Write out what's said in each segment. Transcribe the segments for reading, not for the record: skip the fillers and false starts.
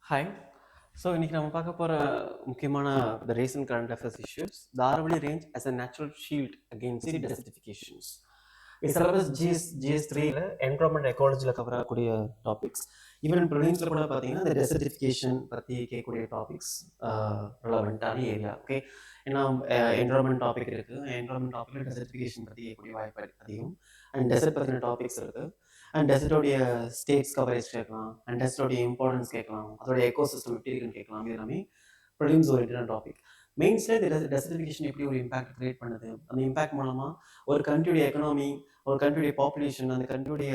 Hi. So, இன்னைக்கு நம்ம பார்க்க போற முக்கியமான the recent current affairs issues, the Aravalli Range as a natural shield against the desertifications. இது சிலபஸ் GS3ல என்விரான்மெண்ட் எக்காலஜியில் கவர் ஆகக்கூடிய டாபிக்ஸ். ஈவன் ப்ரிலிம்ஸில் கூட பார்த்தீங்கன்னா இந்த டெசர்டிஃபிகேஷன் பற்றி கேட்கக்கூடிய டாபிக்ஸ் ரிலவெண்ட்டான ஏரியா. ஓகே, ஏன்னா என்விரான்மெண்ட் டாபிக் இருக்குது, என்விரான்மெண்ட் டாப்பிக்கில் டெசர்டிஃபிகேஷன் பற்றி கேட்கக்கூடிய வாய்ப்பு அதிகம். அண்ட் டெசர்ட் பற்றின டாபிக்ஸ் இருக்குது. அண்ட் டெசர்ட்டோடைய ஸ்டேட்ஸ் கவரேஜ் கேட்கலாம், அண்ட் டெசர்ட்டோடைய இம்பார்ட்டன்ஸ் கேட்கலாம், அதோட எக்கோசிஸ்டம் எப்படி இருக்குன்னு கேட்கலாம். இது எல்லாமே ப்ரிலிம்ஸ் ஓரியன்டான டாபிக். மெயின்ஸில் இந்த டெசர்டிஃபிகேஷன் எப்படி ஒரு இம்பாக்ட் கிரியேட் பண்ணுது, அந்த இம்பாக்ட் மூலமாக ஒரு கண்ட்ரியுடைய எக்கனாமி, ஒரு கண்ட்ரியுடைய பாப்புலேஷன், அந்த கண்ட்ரியுடைய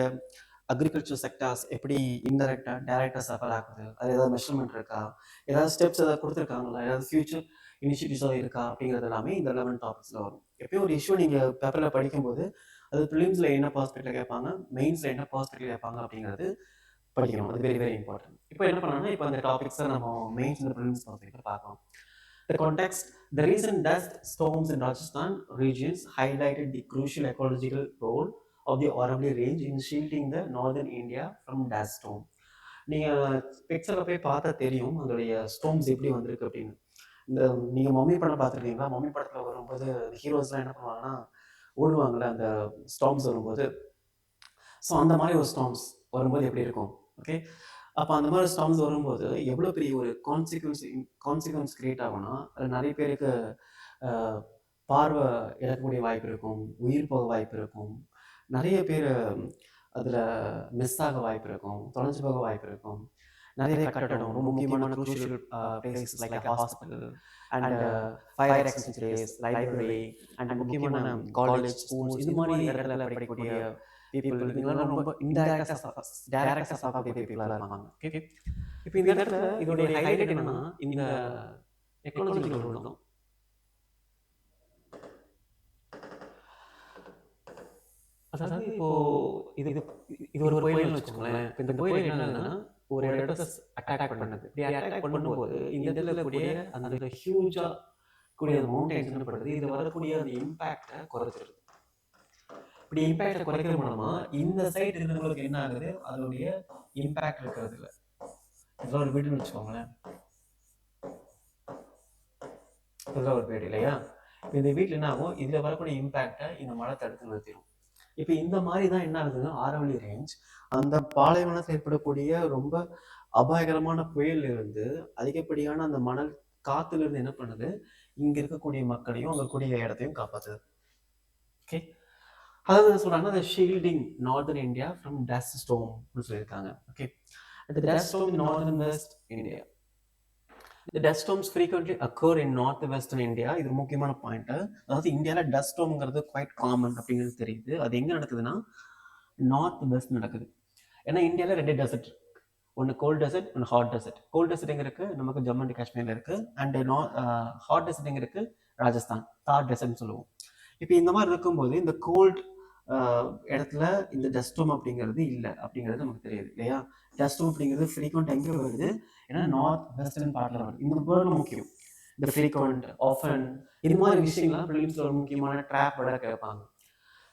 அக்ரிகல்ச்சர் செக்டார்ஸ் எப்படி இன்டெரக்டாக டேரக்டாக சஃபர் ஆகுது, அது ஏதாவது மெஷர்மெண்ட் இருக்கா, ஏதாவது ஸ்டெப்ஸ் ஏதாவது கொடுத்துருக்காங்களா, ஏதாவது ஃபியூச்சர் இனிஷியேட்டிவ்ஸாக இருக்கா அப்படிங்கிறது எல்லாமே இந்த 11 டாபிக்ஸில் வரும். எப்பயும் ஒரு இஷ்யூ நீங்கள் பேப்பரில் படிக்கும்போது அது ப்ரிலிம்ஸில் என்ன பாஸ்பெக்டில் கேட்பாங்க, மெயின்ஸில் என்ன பாஸ்பெக்டில் கேட்பாங்க அப்படிங்கிறது படிக்கணும். அது வெரி வெரி இம்பார்ட்டன்ட். இப்போ என்ன பண்ணணும்னா, இப்போ அந்த டாபிக்ஸை நம்ம மெயின்ஸ் இந்த ப்ரிலிம்ஸ் பாஸ்பெக்டில் பார்க்கலாம். The context: the recent dust storms in Rajasthan regions highlighted the crucial ecological role of the Aravalli Range in shielding the northern India from dust storm. நீங்கள் பிக்சரில் போய் பார்த்தா தெரியும் அதோடைய ஸ்டோம்ஸ் எப்படி வந்திருக்கு அப்படின்னு. இந்த நீங்கள் மம்மி படம் பார்த்துருக்கீங்களா? மம்மி படத்தில் வரும்போது ஹீரோஸ்லாம் என்ன பண்ணுவாங்கன்னா ஓடுவாங்கள்ல அந்த ஸ்டார்ம்ஸ் வரும்போது. ஸோ அந்த மாதிரி ஒரு ஸ்டார்ம்ஸ் வரும்போது எப்படி இருக்கும்? ஓகே, அப்போ அந்த மாதிரி ஸ்டார்ம்ஸ் வரும்போது எவ்வளோ பெரிய ஒரு கான்சிக்வன்ஸ் கிரியேட் ஆகும்னா, அது நிறைய பேருக்கு பார்வை இழக்கக்கூடிய வாய்ப்பு இருக்கும், உயிர் போக வாய்ப்பு இருக்கும், நிறைய பேர் அதில் மிஸ் ஆக வாய்ப்பு இருக்கும், தொலைஞ்சு போக வாய்ப்பு இருக்கும். நிறைய கட்டடம், ரொம்ப முக்கியமான crucial places like hospital and fire exchange place, library and முக்கியமான காலேஜ், ஸ்கூல்ஸ், இது மாதிரி இடத்துல படிக்கக்கூடிய பீப்புள் இவங்கெல்லாம் ரொம்ப டைரக்டாக சாப்பிடக்கூடிய பீப்புளாக இருப்பாங்க. ஓகே, இப்போ இந்த இடத்துல இதோடைய ஹைலைட் என்னன்னா இந்த எக்கனாலஜிக்கல் ரோல் தான். அதாவது இப்போ இது இது ஒரு கோயில்னு வச்சுக்கோங்களேன். இப்போ இந்த கோயில் என்னன்னா ஒரு இடத்த அட்டாக் பண்ணுது. இப்படி அட்டாக் பண்ணும்போது இந்த இடத்துல கூடிய அந்த ஹியூஜா கூடிய மவுண்டன்ஸ் என்ன பண்ணுறது, இதில் வரக்கூடிய அந்த இம்பேக்டை குறைச்சிருது. இப்படி இம்பேக்டை குறைக்கிறது மூலமா இந்த சைடு இருக்கிறவங்களுக்கு என்ன ஆகுது, அதோடைய இம்பேக்ட் இருக்கிறது இல்லை. இதெல்லாம் ஒரு வீடுன்னு வச்சுக்கோங்களேன், இதெல்லாம் ஒரு வீடு இல்லையா? இந்த வீட்டில் என்ன ஆகும், இதில் வரக்கூடிய இம்பேக்டை இந்த மழை தடுத்து நிறுத்திடும். இப்போ இந்த மாதிரி தான் என்ன ஆகுதுன்னா, ஆரவல்லி ரேஞ்ச் அந்த பாலைவனத்தில் ஏற்படக்கூடிய ரொம்ப அபாயகரமான புயல் இருந்து அதிகப்படியான அந்த மணல் காத்துல இருந்து என்ன பண்ணுது, இங்க இருக்கக்கூடிய மக்களையும் அங்க கூடிய இடத்தையும் காப்பாத்துது. ஓகே, அதாவது என்ன சொல்றாங்கன்னா, the shielding northern India from dust storm சொல்லியிருக்காங்க. Okay, the dust storm in northern west India. The dust storms frequently occur in northwestern India. இது முக்கியமான பாயிண்ட். அதாவது இந்தியாவில் டஸ்ட் ஸ்டார்ம்ங்கிறது குவைட் காமன் அப்படிங்கிறது தெரியுது. அது எங்கே நடக்குதுன்னா நார்த் வெஸ்ட் நடக்குது. ஏன்னா இந்தியாவில் 2 டெசர்ட், ஒன்று கோல்ட் டெசர்ட், ஒன்று ஹாட் டெசர்ட். கோல்ட் டெசர்ட் எங்கே இருக்குது, நமக்கு ஜம்மு அண்ட் காஷ்மீரில் இருக்குது. அண்ட் ஹாட் டெசர்ட் எங்கே இருக்குது, ராஜஸ்தான், தார் டெசர்ட்னு சொல்லுவோம். இப்போ இந்த மாதிரி இருக்கும்போது இந்த கோல்ட் இடத்துல இந்த டஸ்டோம் அப்படிங்கிறது இல்லை அப்படிங்கிறது நமக்கு தெரியுது இல்லையா? டஸ்டோம் அப்படிங்கிறது ஃப்ரீக்வெண்ட் எங்கே வருது, ஏன்னா நார்த் வெஸ்டர்ன் பார்ட்டில் வருது. இந்த வேர்டு முக்கியம், இந்த ஃப்ரீக்வெண்ட், ஆஃபன், இது மாதிரி விஷயங்கள்லாம் ப்ரிலிம்ஸில் ஒரு முக்கியமான ட்ராப் வேர்டாக கேட்பாங்க.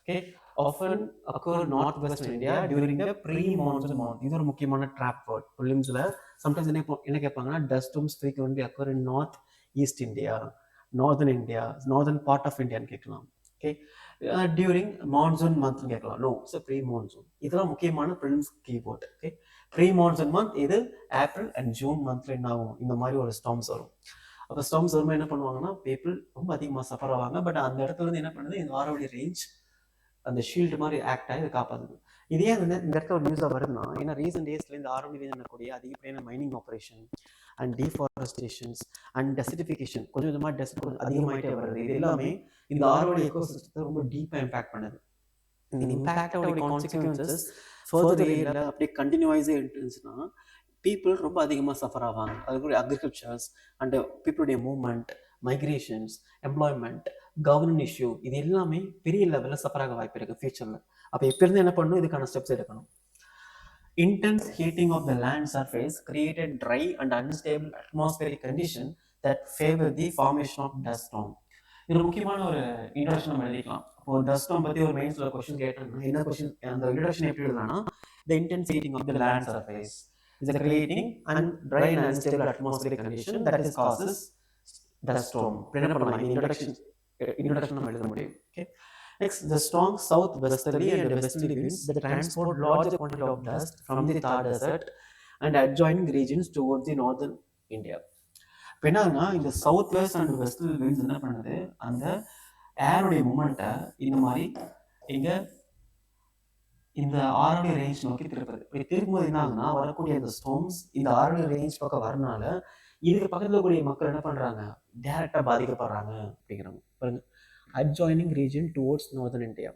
Okay, often occur north western India during the pre monsoon month. இது ஒரு முக்கியமான ட்ராப் வேர்ட் ப்ரிலிம்ஸில். சம்டைம்ஸ் என்ன கேட்பாங்கன்னா, dust storms frequently occur in north east India, northern India, northern part of இந்தியான்னு கேட்கலாம். ஓகே, டியூரிங் மான்சூன் மந்த் கேட்கலாம். No, so pre monsoon. இதெல்லாம் முக்கியமான prelims keyboard. Okay, pre monsoon month இது ஏப்ரல் அண்ட் ஜூன் மந்த்ல என்ன ஆகும், இந்த மாதிரி ஒரு ஸ்டார்ம்ஸ் வரும். அப்போ ஸ்டார்ம்ஸ் வரும்போது என்ன பண்ணுவாங்கன்னா, பீப்புள் ரொம்ப அதிகமாக சஃபர் ஆவாங்க. பட் அந்த இடத்துல இருந்து என்ன பண்ணுது, இந்த ஆரவல்லி ரேஞ்ச் அந்த ஷீல்டு மாதிரி ஆக்ட் ஆகி இதை காப்பாற்றுது. இதே இந்த இடத்துல ஒரு நியூஸாக வருதுன்னா, ஏன்னா ரீசெண்ட் டேஸில் இந்த ஆரவல்லி ரேஞ்ச் நடக்கக்கூடிய அதிகப்படியான mining operation and deforestation and desertification கொஞ்சம் கொஞ்சமாக டெஸ்ட் அதிகமாகிட்டே வருது. இது எல்லாமே இந்த ஆரவல்லி எக்கோசிஸ்டத்தை ரொம்ப டீப்பாக இம்பாக்ட் பண்ணுது. இந்த இம்பாக்டோட கான்சிக்வன்சஸ் ஃபர்தர் ஏரியாவில் அப்படியே கண்டினியூஸாக இருந்துச்சுன்னா பீப்புள் ரொம்ப அதிகமாக சஃபர் ஆவாங்க. அதுக்குரிய அக்ரிகல்ச்சர்ஸ் அண்ட் பீப்புளுடைய movement, migrations, employment, governance issue, இது எல்லாமே பெரிய லெவலில் சஃபர் ஆக வாய்ப்பு இருக்குது ஃபியூச்சரில். அப்போ எப்போ இருந்து என்ன பண்ணணும், இதுக்கான ஸ்டெப்ஸ் எடுக்கணும். Intense heating of the land surface created dry and unstable atmospheric condition that favor the formation of dust storm. இது முக்கியமான ஒரு இன்ட்ரோடக்ஷன் நம்ம எழுதிக்கலாம். இப்போ டஸ்ட் ஸ்டார்ம் பற்றி ஒரு மெயின்ஸில் கொஸ்டின் கேட்டாங்கன்னா என்ன கொஸ்டின், அந்த இன்ட்ரோடக்ஷன் எப்படி எழுதலாம்னா, the intense heating of the land surface is creating and dry and unstable atmospheric condition that is causes dust storm. என்ன பண்ணலாம் இந்த introduction நம்ம எழுத முடியும். Okay. Next, the strong southwesterly and westerly winds that transport larger quantity of dust from the Thar Desert and adjoining regions towards the northern India. இப்போ என்னன்னா இந்த south west and western winds என்ன பண்ணுது, அந்த ஏருடைய மூமெண்ட்டை இந்த மாதிரி இங்கே இந்த ஆரவல்லி ரேஞ்ச் நோக்கி திருப்புது. இப்படி திரும்பும்போது என்ன ஆகுதுன்னா, வரக்கூடிய அந்த ஸ்டோம்ஸ் இந்த ஆரவல்லி ரேஞ்ச் பக்கம் வரனால இதுக்கு பக்கத்தில் கூடிய மக்கள் என்ன பண்ணுறாங்க, டேரெக்டாக பாதிக்கப்படுறாங்க அப்படிங்கிறாங்க. பாருங்க, adjoining region towards northern India.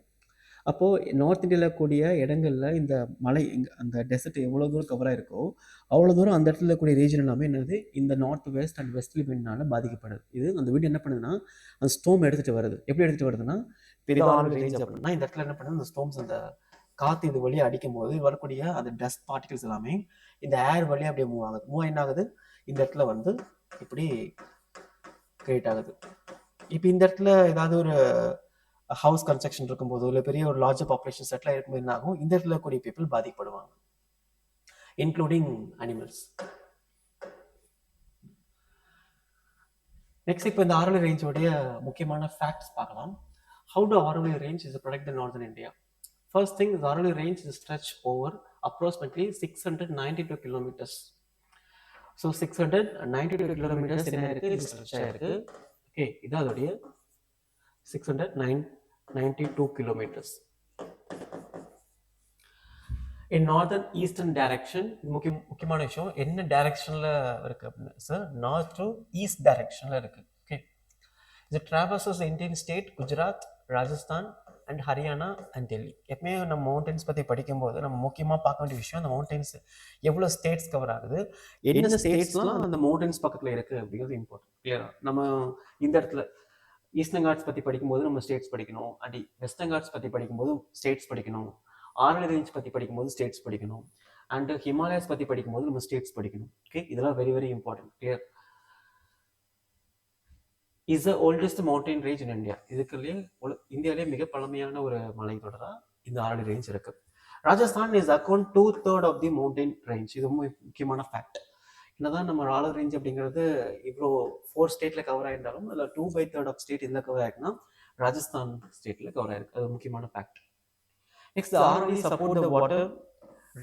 அப்போது நார்த் இந்தியாவில் கூடிய இடங்களில் இந்த மலை அந்த டெசர்ட் எவ்வளோ தூரம் கவர் ஆகிருக்கோ அவ்வளோ தூரம் அந்த இடத்துல கூடிய ரீஜன் எல்லாமே என்னது இந்த நார்த் வெஸ்ட் அண்ட் வெஸ்ட்லி விண்ட்னால பாதிக்கப்படுது. இது அந்த வீடு என்ன பண்ணுதுன்னா அந்த ஸ்டோம் எடுத்துகிட்டு வருது. எப்படி எடுத்துகிட்டு வருதுன்னா, பெரிய ரேஞ்ச் அப்படின்னா இந்த இடத்துல என்ன பண்ணுது, அந்த ஸ்டோம்ஸ் அந்த காற்று இது வழியாக அடிக்கும் போது வரக்கூடிய அந்த டஸ்ட் பார்ட்டிகல்ஸ் எல்லாமே இந்த ஏர் வழியாக அப்படியே மூவ் ஆகுது. மூவ் என்ன ஆகுது, இந்த இடத்துல வந்து இப்படி கிரியேட் ஆகுது. இப்போ இந்த இடத்துல ஏதாவது ஒரு ஹவுஸ் கன்ஸ்ட்ரக்ஷன் இருக்கும்போது இல்லை பெரிய ஒரு லார்ஜர் பாப்புலேஷன் செட்டில் இருக்கும்போது என்ன ஆகும், இந்த இடத்துல கூடிய பீப்புள் பாதிக்கப்படுவாங்க, இன்க்ளூடிங் அனிமல்ஸ். நெக்ஸ்ட் இப்போ இந்த ஆரவல்லி ரேஞ்சோடைய முக்கியமான ஃபேக்ட்ஸ் பார்க்கலாம். How to Aravalli range is protect the northern India? First thing, the Aravalli Range is stretched over approximately 692 kilometers. So 692 kilometers என்ன இருக்கு, இது stretch ஆயிருக்கு. Okay, இது அதோடைய 692 kilometers. In northern eastern direction, முக்கியமான விஷயம் என்ன டைரக்ஷன்ல இருக்கு அப்படின்னா, சார் நார்த் டு ஈஸ்ட் டைரக்ஷன்ல இருக்கு. Okay, it traverses the Indian state Gujarat, Rajasthan and Haryana and Delhi. எப்பவுமே நம்ம மவுண்டன்ஸ் பற்றி படிக்கும்போது நம்ம முக்கியமாக பார்க்க வேண்டிய விஷயம், அந்த மவுண்டன்ஸ் எவ்வளோ ஸ்டேட்ஸ் கவர் ஆகுது, என்ன ஸ்டேட்ஸ்லாம் அந்த மவுண்டன்ஸ் பக்கத்தில் இருக்குது அப்படிங்கிறது இம்பார்ட்டன்ட். கிளியரா நம்ம இந்த இடத்துல ஈஸ்டர்ன் காட்ஸ் பற்றி படிக்கும்போது நம்ம ஸ்டேட்ஸ் படிக்கணும், அண்ட் வெஸ்டர்ன் காட்ஸ் பற்றி படிக்கும்போது ஸ்டேட்ஸ் படிக்கணும், ஆரவல்லி ரேஞ்ச் பற்றி படிக்கும்போது ஸ்டேட்ஸ் படிக்கணும், அண்ட் ஹிமாலயாஸ் பற்றி படிக்கும்போது நம்ம ஸ்டேட்ஸ் படிக்கணும். ஓகே, இதெல்லாம் very very important. Clear. Is the oldest mountain range in India. இதுக்குள்ளேயே இந்தியாவிலேயே மிக பழமையான ஒரு மலை தொடராக இந்த ஆரவல்லி ரேஞ்ச் இருக்கு. Rajasthan is account 2/3 of the mountain range. இது ரொம்ப முக்கியமான ஃபேக்ட். என்னதான் நம்ம ஆரவல்லி ரேஞ்ச் அப்படிங்கிறது இவ்வளோ 4 ஸ்டேட்ல கவர் ஆயிருந்தாலும் அதில் 2/3 ஆஃப் ஸ்டேட் இதில் கவர் ஆயிருக்குன்னா ராஜஸ்தான் ஸ்டேட்ல கவர் ஆயிருக்கு. அது முக்கியமான fact. Next, Aravalli support the water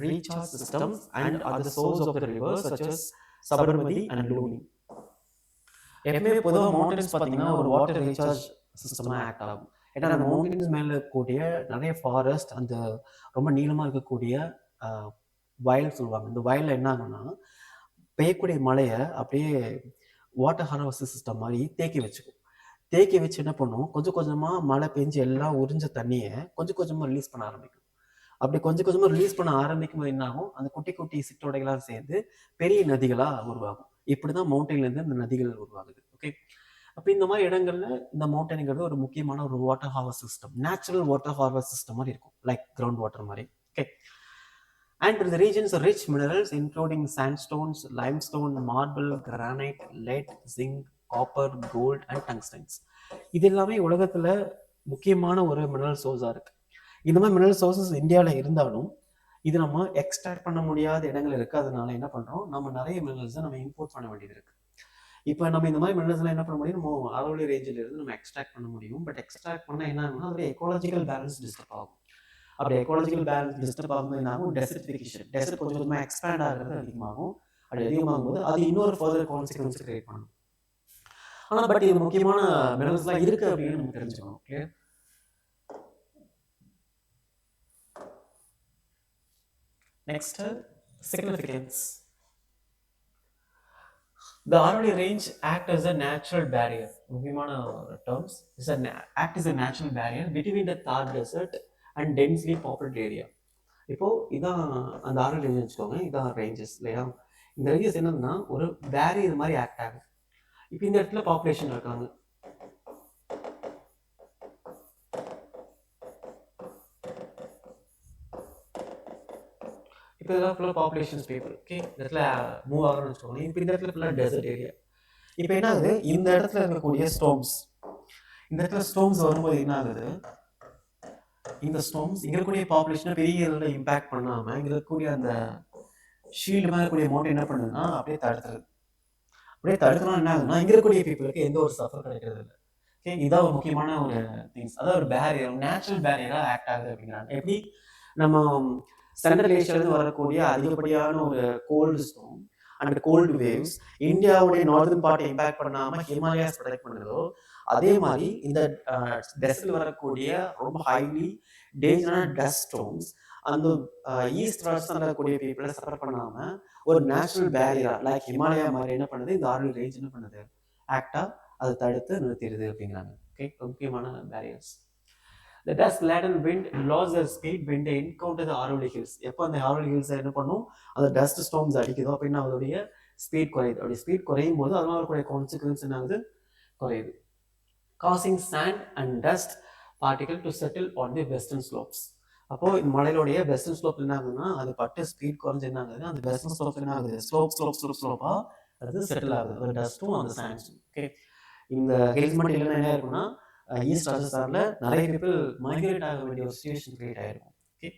recharge systems and other source of the rivers such as Sabarmati and Luni. எப்பவுமே பொதுவாக மவுண்டன்ஸ் பார்த்தீங்கன்னா ஒரு வாட்டர் ரீசார்ஜ் சிஸ்டமாக ஆக்ட் ஆகும். ஏன்னா அந்த மவுண்டன்ஸ் மேலே இருக்கக்கூடிய நிறைய ஃபாரஸ்ட், அந்த ரொம்ப நீளமாக இருக்கக்கூடிய வயல் சொல்லுவாங்க. இந்த வயலில் என்ன ஆகும்னா பெய்யக்கூடிய மழையை அப்படியே வாட்டர் ஹார்வெஸ்ட் சிஸ்டம் மாதிரி தேக்கி வச்சுக்கும். தேக்கி வச்சு என்ன பண்ணும், கொஞ்சம் கொஞ்சமாக மழை பெஞ்சு எல்லாம் உறிஞ்ச தண்ணியை கொஞ்சம் கொஞ்சமாக ரிலீஸ் பண்ண ஆரம்பிக்கும். அப்படி கொஞ்சம் கொஞ்சமாக ரிலீஸ் பண்ண ஆரம்பிக்கும் போது என்ன ஆகும், அந்த குட்டி குட்டி சிற்றோடைகளாக சேர்ந்து பெரிய நதிகளாக உருவாகும். இப்படிதான் மவுண்டன்லேருந்து இந்த நதிகள் உருவாகுது. ஓகே, அப்போ இந்த மாதிரி இடங்கள்ல இந்த மவுண்டன்ங்கிறது ஒரு முக்கியமான ஒரு water harvest system, natural water harvest system மாதிரி இருக்கும், லைக் கிரவுண்ட் வாட்டர் மாதிரி. Okay, and the regions are rich minerals including sandstones, limestone, marble, granite, lead, zinc, copper, gold and tungstens. இது எல்லாமே உலகத்துல முக்கியமான ஒரு மினரல் சோர்ஸா இருக்கு. இந்த மாதிரி மினரல் சோர்சஸ் இந்தியாவில் இருந்தாலும் இது நம்ம எக்ஸ்ட்ராக்ட் பண்ண முடியாத இடங்கள் இருக்குது. அதனால என்ன பண்ணுறோம், நம்ம நிறைய மினரல்ஸை நம்ம இம்போர்ட் பண்ண வேண்டியது இருக்குது. இப்போ நம்ம இந்த மாதிரி மினரல்ஸ்லாம் என்ன பண்ண முடியும், நம்ம ஆரவல்லி ரேஞ்சில் இருந்து நம்ம எக்ஸ்ட்ராக்ட் பண்ண முடியும். பட் எக்ஸ்ட்ராக்ட் பண்ணால் என்ன ஆகும்னா அதோட எக்காலஜிக்கல் பேலன்ஸ் டிஸ்டர்ப் ஆகும். அப்படி எக்காலஜிக்கல் பேலன்ஸ் டிஸ்டர்ப் ஆகும்போது என்ன ஆகும், டெசர்டிஃபிகேஷன், டெசர்ட் கொஞ்சம் கொஞ்சமாக எக்ஸ்பேண்ட் ஆகிறது அதிகமாகும். அப்படி அதிகமாகும் போது அது இன்னொரு ஃபர்தர் கான்சிக்வன்ஸ் கிரியேட் பண்ணும். ஆனால் பட் இது முக்கியமான மினரல்ஸ்லாம் இருக்குது அப்படின்னு நம்ம தெரிஞ்சுக்கணும். Okay, next, significance. The Aravalli Range act as a natural barrier. முக்கியமான terms act as a natural barrier between the Thar Desert and densely populated area. இப்போ இதான் அந்த ஆரவல்லி ரேஞ்ச் வச்சுக்கோங்க, இதான் ரேஞ்சஸ் இல்லையா. இந்த ரேஞ்சஸ் என்னன்னா ஒரு பேரியர் மாதிரி ஆக்ட் ஆகுது. இப்போ இந்த இடத்துல பாப்புலேஷன் இருக்காங்க, இப்போ இதெல்லாம் ஃபுல்லாக பாப்புலேஷன்ஸ் பீப்புள். ஓகே, இந்த இடத்துல மூவ் ஆகணும்னு வச்சுக்கோங்க. இப்போ இந்த இடத்துல ஃபுல்லாக டெசர்ட் ஏரியா. இப்போ என்ன ஆகுது, இந்த இடத்துல இருக்கக்கூடிய ஸ்டோம்ஸ், இந்த இடத்துல ஸ்டோம்ஸ் வரும்போது என்ன ஆகுது, இந்த ஸ்டோம்ஸ் இங்கே இருக்கக்கூடிய பாப்புலேஷனை பெரிய இதில் இம்பேக்ட் பண்ணாமல் இங்கே இருக்கக்கூடிய அந்த ஷீல்டு மாதிரி இருக்கக்கூடிய மவுண்டன் என்ன பண்ணுதுன்னா அப்படியே தடுத்துருது. அப்படியே தடுக்கணும் என்ன ஆகுதுன்னா இங்கே இருக்கக்கூடிய பீப்புளுக்கு எந்த ஒரு சஃபர் கிடைக்கிறது இல்லை. ஓகே, இதான் ஒரு முக்கியமான ஒரு திங்ஸ். அதாவது ஒரு பேரியர், நேச்சுரல் பேரியராக ஆக்ட் ஆகுது அப்படிங்கிறாங்க. எப்படி நம்ம சென்ட்ரல் ஏஷியாவிலிருந்து வரக்கூடிய அதிகப்படியான ஒரு cold storm and cold waves இந்தியாவுடைய நார்தர்ன் பார்ட்டை இம்பாக்ட் பண்ணாமல் ஹிமாலயாஸ் ப்ரொடெக்ட் பண்ணுதோ, அதே மாதிரி இந்த டெசர்ட்ல வரக்கூடிய ரொம்ப ஹைலி டேஞ்சரான டஸ்ட் ஸ்டோம்ஸ் அந்த ஈஸ்ட் வெஸ்டர்ன் இருக்கக்கூடிய பீப்புளை சஃபர் பண்ணாமல் ஒரு நேச்சுரல் பேரியரா லைக் ஹிமாலயா மாதிரி என்ன பண்ணுது, இந்த ஆரவல்லி ரேஞ்ச் என்ன பண்ணுது, ஆக்டா அதை தடுத்து நிறுத்திடுது அப்படிங்கிறாங்க. ஓகே, முக்கியமான barriers. The dust laden wind lost their speed when they encounter the Aravalli hills. எப்போ அந்த Aravalli hills என்ன பண்ணும், அந்த டஸ்ட் ஸ்டார்ம்ஸ் அடிக்குதோ அப்படின்னா அதோடைய ஸ்பீட் குறையுது. அப்படி ஸ்பீட் குறையும் போது அதனால இருக்கக்கூடிய கான்சிக்வன்ஸ் என்ன ஆகுது, குறையுது. causing sand and dust particle to settle on the western slopes. அப்போ இந்த மலையிலுடைய வெஸ்டர்ன் ஸ்லோப் என்ன ஆகுதுன்னா அது பட்டு ஸ்பீட் குறைஞ்சு என்ன ஆகுது, அந்த வெஸ்டர்ன் ஸ்லோப் என்ன ஆகுது, ஸ்லோப்பா அது செட்டில் ஆகுது, அந்த டஸ்ட்டும் அந்த சாண்ட்ஸும். ஓகே, இந்த ஹில்ஸ் மட்டும் இல்லைன்னா என்ன இருக்குன்னா ஈஸ்ட் ராஜஸ்தான்ல நிறைய பீப்புள் மைக்ரேட் ஆக வேண்டிய ஒரு சிச்சுவேஷன் கிரியேட் ஆயிருக்கும். Okay,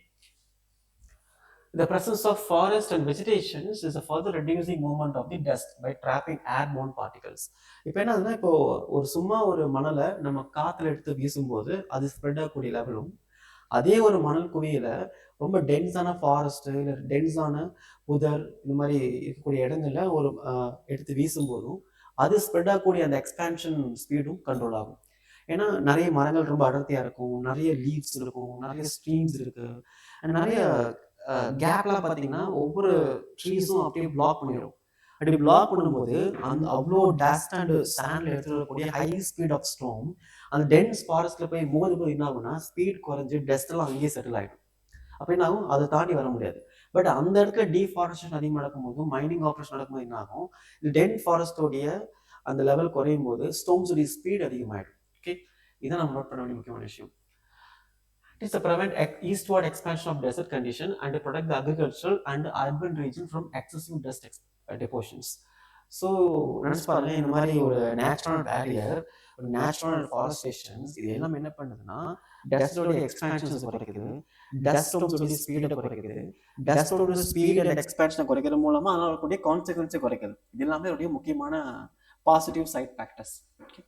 the presence of forest and vegetation is a further reducing movement of the dust by trapping airborne particles. இப்போ என்ன ஆகுதுன்னா, இப்போ ஒரு சும்மா ஒரு மணலை நம்ம காத்துல எடுத்து வீசும்போது அது ஸ்ப்ரெட் ஆகக்கூடிய லெவலும், அதே ஒரு மணல் குவியில ரொம்ப டென்ஸான ஃபாரஸ்ட் இல்லை டென்ஸான புதர் இந்த மாதிரி இருக்கக்கூடிய இடங்கள்ல ஒரு எடுத்து வீசும்போதும் அது ஸ்ப்ரெட் ஆகக்கூடிய அந்த எக்ஸ்பேன்ஷன் ஸ்பீடும் கண்ட்ரோல் ஆகும். ஏன்னா நிறைய மரங்கள் ரொம்ப அடர்த்தியாக இருக்கும், நிறைய லீவ்ஸ் இருக்கும், நிறைய ஸ்ட்ரீம்ஸ் இருக்கு, நிறைய கேப்லாம் பார்த்தீங்கன்னா ஒவ்வொரு ட்ரீஸும் அப்படியே பிளாக் பண்ணிடும். அப்படி பிளாக் பண்ணும்போது அந்த அவ்வளோ டஸ்ட் அண்ட் சாண்ட்ல எடுத்துட்டு வரக்கூடிய ஹை ஸ்பீட் ஆஃப் ஸ்டோம் அந்த டென்ஸ் ஃபாரஸ்ட்ல போய் மோதும்போது என்ன ஆகும்னா ஸ்பீட் குறைஞ்சு டஸ்ட் எல்லாம் அங்கேயே செட்டில் ஆகிடும். அப்போ என்ன ஆகும், அதை தாண்டி வர முடியாது. பட் அந்த இடத்துல டீஃபாரஸ்டேஷன் அதிகமாக நடக்கும்போது, மைனிங் ஆப்ரேஷன் நடக்கும்போது என்ன ஆகும், இந்த டென் ஃபாரஸ்டோடைய அந்த லெவல் குறையும் போது ஸ்டோம்ஸோடைய ஸ்பீட் அதிகமாகிடும். ஓகே, இதை நம்ம நோட் பண்ண வேண்டிய முக்கியமான விஷயம். It is to prevent eastward expansion of desert condition and to protect the agricultural and urban region from excessive dust depositions. So நினச்சி பாருங்க, இந்த மாதிரி ஒரு நேச்சுரல் பேரியர், ஒரு நேச்சுரல் ஃபாரஸ்டேஷன்ஸ் இது எல்லாம் என்ன பண்ணுதுன்னா டஸ்டோட எக்ஸ்பேன்ஷன்ஸ் குறைக்குது, டஸ்டோட ஸ்பீடை குறைக்குது, டஸ்டோட ஸ்பீட் அண்ட் எக்ஸ்பேன்ஷனை குறைக்கிறது மூலமாக அதனால கூடிய கான்சிக்வன்ஸை குறைக்குது. இது எல்லாமே ஒரு முக்கியமான பாசிட்டிவ் சைட் ஃபேக்டர்ஸ். ஓகே,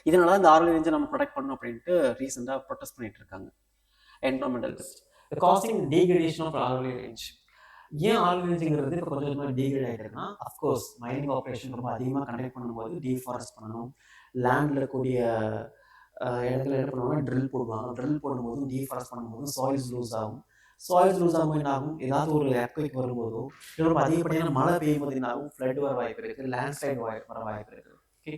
இதனால இந்த ஆரவல்லி ரேஞ்சை நம்ம ப்ரொடெக்ட் பண்ணணும் அப்படின்ட்டு ரீசெண்டாக ப்ரொடெஸ்ட் பண்ணிட்டு இருக்காங்க environmentalist. Causing degradation of Aravalli range. ஏன் ஆரவல்லி ரேஞ்சுங்கிறது இப்போ கொஞ்சம் கொஞ்சமாக டீக்ரேட் ஆகிட்டுருக்குன்னா, அஃப்கோர்ஸ் மைனிங் ஆப்ரேஷன் ரொம்ப அதிகமாக கண்டக்ட் பண்ணும்போது டீஃபாரஸ்ட் பண்ணணும், லேண்டில் இருக்கக்கூடிய இடத்துல என்ன பண்ணுவாங்கன்னா ட்ரில் போடுவாங்க, ட்ரில் போடும்போதும் டீஃபாரஸ்ட் பண்ணும்போதும் சாயில்ஸ் லூஸ் ஆகும். சாயில்ஸ் லூஸ் ஆகும்போது என்ன ஆகும், ஏதாவது ஒரு எர்த்குவேக் வரும்போதோ இல்லை ரொம்ப அதிகப்படியான மழை பெய்யும் போது என்ன ஆகும், ஃப்ளட் வர வாய்ப்பு இருக்குது, லேண்ட்ஸ்லைட் வர வாய்ப்பு இருக்குது. Okay,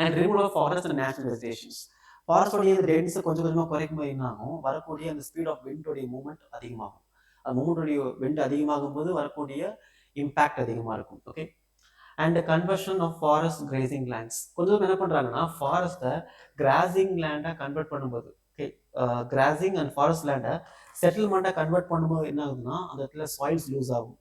and removal of forest and natural vegetations. ஃபாரஸ்டோடைய டென்ஸை கொஞ்சம் கொஞ்சமாக குறைக்கும் போது என்ன ஆகும், வரக்கூடிய அந்த ஸ்பீட் ஆஃப் விண்டோடைய மூவ்மெண்ட் அதிகமாகும். அந்த மூவ்மெண்டோடைய விண்ட் அதிகமாகும் போது வரக்கூடிய இம்பேக்ட் அதிகமாக இருக்கும். Okay, and conversion of forest grazing lands. கொஞ்சம் என்ன பண்ணுறாங்கன்னா ஃபாரஸ்ட்டை கிராசிங் லேண்டாக கன்வெர்ட் பண்ணும்போது, ஓகே, கிராசிங் அண்ட் ஃபாரஸ்ட் லேண்டை செட்டில்மெண்ட்டாக கன்வெர்ட் பண்ணும்போது என்ன ஆகுதுன்னா அந்த இடத்துல சாயில்ஸ் லூஸ் ஆகும்.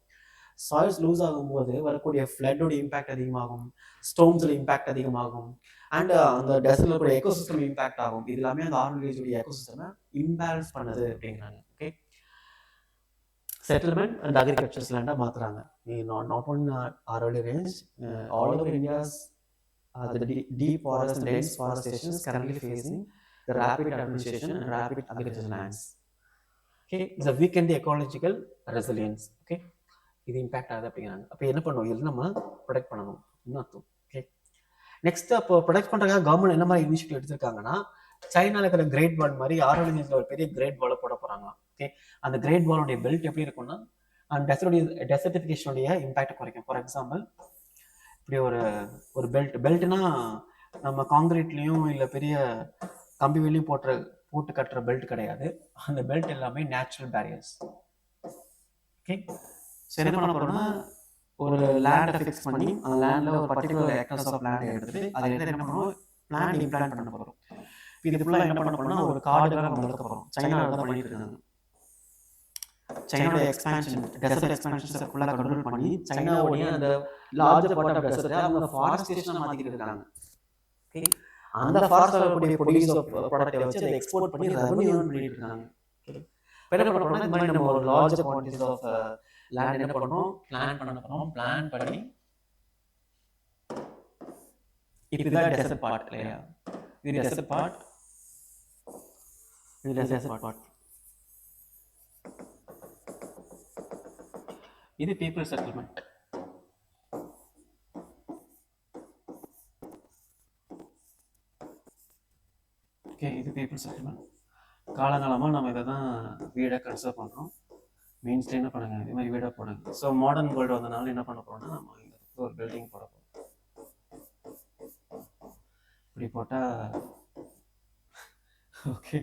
சாயில்ஸ் லூஸ் ஆகும்போது வரக்கூடிய ஃப்ளட்டோட இம்பாக்ட் அதிகமாகும், ஸ்டோம்ஸோட இம்பாக்ட் அதிகமாகும், அண்ட் அந்த டெசர்ட்ல கூட எக்கோசிஸ்டம் இம்பாக்ட் ஆகும். இது எல்லாமே அந்த ஆரவல்லி ரேஞ்சுடைய எக்கோசிஸ்டமை இம்பேலன்ஸ் பண்ணுது அப்படிங்கிறாங்க. ஓகே, செட்டில்மெண்ட் அண்ட் அக்ரிகல்ச்சர்ஸ் லேண்டாக மாற்றுறாங்க. Not only Aravalli range, all over India's the deep forest and dense forestation is currently facing the rapid urbanization and rapid agricultural lands. Okay, it's a weaken the ecological resilience. Okay, இது impact ஆகுது அப்படிங்கிறாங்க. அப்போ என்ன பண்ணுவோம், இது நம்ம protect பண்ணணும் இன்னும். ஓகே, நெக்ஸ்ட் அப்போ ப்ரொடெக்ட் பண்ணுறதுக்காக கவர்மெண்ட் என்ன மாதிரி இனிஷியேட்டிவ் எடுத்திருக்காங்கன்னா, சைனாவில் இருக்கிற கிரேட் வால் மாதிரி ஆரவல்லி ரேஞ்சில் ஒரு பெரிய கிரேட் வாலை போட போகிறாங்க. ஓகே, அந்த கிரேட் வாலுடைய பெல்ட் எப்படி இருக்கும்னா அந்த டெசர்டிஃபிகேஷனுடைய இம்பாக்ட் குறைக்கும். ஃபார் எக்ஸாம்பிள் இப்படி ஒரு பெல்ட்னா நம்ம காங்கிரீட்லேயும் இல்லை பெரிய கம்பி வெளியும் போட்டு கட்டுற பெல்ட் கிடையாது. அந்த பெல்ட் எல்லாமே நேச்சுரல் பேரியர்ஸ். ஓகே, சரி என்ன பண்ண போறோம்னா ஒரு லேண்டை ஃபிக்ஸ் பண்ணி அந்த லேண்டில் ஒரு பர்டிகுலர் ஏக்கர்ஸ் ஆஃப் லேண்டை எடுத்துட்டு அதை என்ன பண்ணுறோம், பிளான் இம்ப்ளான்ட் பண்ண போகிறோம். இது ஃபுல்லாக என்ன பண்ண போறோம்னா ஒரு காடுகளை நம்ம வளர்க்க போகிறோம். சைனாவில் தான் பண்ணிட்டு இருக்காங்க. சைனாவோட எக்ஸ்பான்ஷன், டெசர்ட் எக்ஸ்பான்ஷன்ஸை ஃபுல்லாக கண்ட்ரோல் பண்ணி சைனாவுடைய அந்த லார்ஜர் பார்ட் ஆஃப் டெசர்ட்டை அவங்க ஃபாரஸ்டேஷனாக மாற்றிட்டு இருக்காங்க. ஓகே, அந்த ஃபாரஸ்ட் வரக்கூடிய ப்ரொடியூஸ் ஆஃப் ப்ராடக்ட்டை வச்சு அதை எக்ஸ்போர்ட் பண்ணி ரெவன்யூ பண்ணிட்டு இருக்காங்க. ஓகே, இப்போ என்ன பண்ண போறோம்னா இந்த மாதிரி நம்ம ஒரு லார்ஜர் குவான்டிட்டிஸ் ஆஃப் லேண்ட் என்ன பண்ணுறோம், பிளான் பண்ண போகிறோம். பிளான் பண்ணி இப்போ இதுதான் டெசர்ட் பார்ட் இல்லையா, இது டெசர்ட் பார்ட், இது டெசர்ட் பார்ட், இது பீப்புள் செட்டில்மெண்ட். ஓகே, இது பீப்புள் செட்டில்மெண்ட். காலங்காலமாக நம்ம இதை தான் வீடை கன்சிடர் பண்ணுறோம். மெயின்ஸ்ல என்ன பண்ணுங்க, இது மாதிரி வீடாக போடுங்க. ஸோ மாடர்ன் வேர்ல்டு வந்தனால என்ன பண்ண போகிறோம்னா, நம்ம இங்கே ஒரு பில்டிங் போட போகிறோம். இப்படி போட்டால் ஓகே.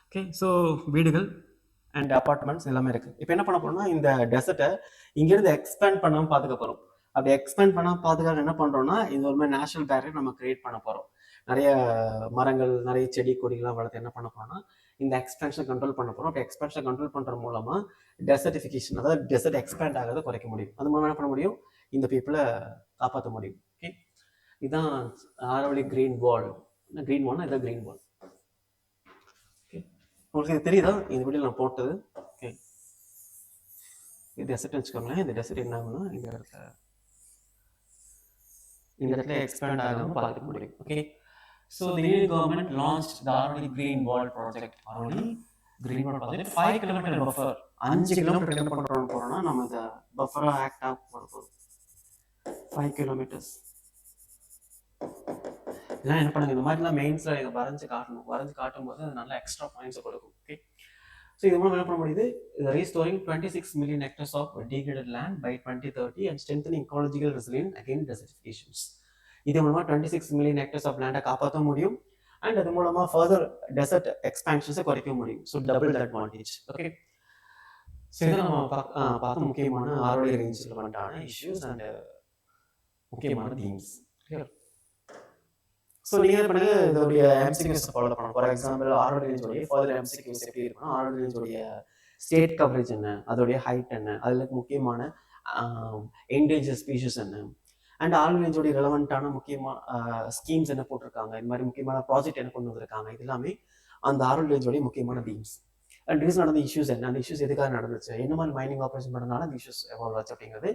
ஓகே, ஸோ வீடுகள் அண்ட் அப்பார்ட்மெண்ட்ஸ் எல்லாமே இருக்குது. இப்போ என்ன பண்ண போகிறோம்னா, இந்த டெசர்ட்டை இங்கேருந்து எக்ஸ்பேண்ட் பண்ணாமல் பார்த்துக்க போகிறோம். அப்படி எக்ஸ்பேண்ட் பண்ணால் பார்த்துக்க என்ன பண்ணுறோம்னா, இது ஒரு மாதிரி நேச்சுரல் பேரியர் நம்ம கிரியேட் பண்ண போகிறோம். நிறைய மரங்கள், நிறைய செடி கொடிகள்லாம் வளர்த்து என்ன பண்ண போகிறோம்னா, இந்த எக்ஸ்பேன்ஷனை கண்ட்ரோல் பண்ண போகிறோம். அப்படி எக்ஸ்பேன்ஷனை கண்ட்ரோல் பண்ணுற மூலமாக டெசர்டிஃபிகேஷன், அதாவது டெசர்ட் எக்ஸ்பேண்ட் ஆகிறத குறைக்க முடியும். அது மூலமாக என்ன பண்ண முடியும், இந்த பீப்புளை காப்பாற்ற முடியும். ஓகே, இதுதான் ஆரவல்லி கிரீன் வால். கிரீன் வால்னா இதான் கிரீன் வால். உங்களுக்கு இது தெரியுதா, இந்த வீடியோ நான் போட்டது. ஓகே, இது டெசர்ட் வச்சுக்கோங்களேன். இந்த டெசர்ட் என்ன ஆகும்னா, இந்த இடத்துல எக்ஸ்பேண்ட் ஆகாமல் பார்த்துக்க முடியும். Okay, so the Indian government launched the Aravalli Green Wall project. Aravalli Green Wall project 5 km buffer. 5 kilometre என்ன பண்ணுறோம்னு போகிறோம்னா, நம்ம இந்த பஃபராக ஆக்ட் ஆக போகிறோம். 5 கிலோமீட்டர்ஸ் இதெல்லாம் என்ன பண்ணுங்க, இந்த மாதிரிலாம் மெயின்ஸில் இதை வரைஞ்சி காட்டணும். வரைஞ்சி காட்டும்போது அது நல்லா எக்ஸ்ட்ரா பாயிண்ட்ஸை கொடுக்கும். ஓகே, ஸோ இது மூலம் என்ன பண்ண முடியுது, restoring 26 million hectares of degraded land by 2030 and strengthening ecological resilience against desertifications. இது மூலமாக 26 million hectares of land காப்பாற்ற முடியும். அண்ட் அது மூலமாக ஃபர்தர் டெசர்ட் எக்ஸ்பேன்ஷன்ஸை குறைக்க முடியும். So double advantage. Okay, so இதை நம்ம பார்த்த முக்கியமான ஆரோலிய ரேஞ்சில் வந்துட்டான இஷ்யூஸ் அண்ட் முக்கியமான தீம்ஸ். ஸோ நீங்கள் என்ன பண்ணுங்க, இதோடைய எம்சிக்யூஸ் ஃபாலோ பண்ணணும். ஃபார் எக்ஸாம்பிள், ஆரோலிய ரேஞ்சோடைய ஃபர்தர் எம்சிக்யூஸ் எப்படி இருக்குன்னா, ஆரோலிய ரேஞ்சோடைய ஸ்டேட் கவரேஜ் என்ன, அதோடைய ஹைட் என்ன, அதில் முக்கியமான என்டேஞ்சர் ஸ்பீஷஸ் என்ன, அண்ட் ஆரோலிய ரேஞ்சோடைய ரெலவெண்ட்டான முக்கியமான ஸ்கீம்ஸ் என்ன போட்டிருக்காங்க, இந்த மாதிரி முக்கியமான ப்ராஜெக்ட் என்ன கொண்டு வந்திருக்காங்க, இது எல்லாமே அந்த ஆரோலிய ரேஞ்சோடைய முக்கியமான தீம்ஸ். அண்ட் ரீசன் நடந்த இஷ்யூஸ் என்ன, அந்த இஷ்யூஸ் எதுக்காக நடந்துச்சு, என்ன மாதிரி மைனிங் ஆப்ரேஷன் பண்ணனால அந்த இஷ்யூஸ் எவால்வ் ஆச்சு அப்படிங்கிறது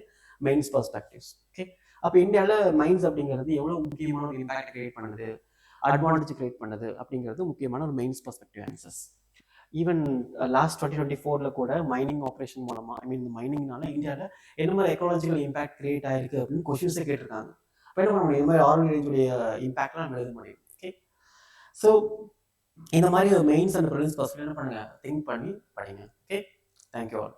மெயின்ஸ் பர்ஸ்பெக்டிவ்ஸ். ஓகே, அப்போ இந்தியாவில் மைன்ஸ் அப்படிங்கிறது எவ்வளோ முக்கியமான ஒரு இம்பாக்ட் கிரியேட் பண்ணுது, அட்வான்டேஜ் கிரியேட் பண்ணுது அப்படிங்கிறது முக்கியமான ஒரு mains perspective answers. Even last 2024 கூட மைனிங் ஆப்ரேஷன் மூலமாக, ஐ மீன் மைனிங்னால இந்தியாவில் என்ன மாதிரி எக்கோலாஜிக்கல் இம்பாக்ட் கிரியேட் ஆயிருக்கு அப்படின்னு கொஸ்டின்ஸே கேட்டிருக்காங்க. அப்போ என்ன பண்ண முடியும், இந்த மாதிரி ஆரோலிய ரேஞ்சுடைய இம்பாக்ட்லாம் நம்ம எழுத முடியும். ஓகே, ஸோ இந்த மாதிரி மெயின்ஸ் அண்ட் ப்ரிலிம்ஸ் பர்ஸ்பெக்டிவ் என்ன பண்ணுங்க, திங்க் பண்ணி படிங்க. Okay, thank you all.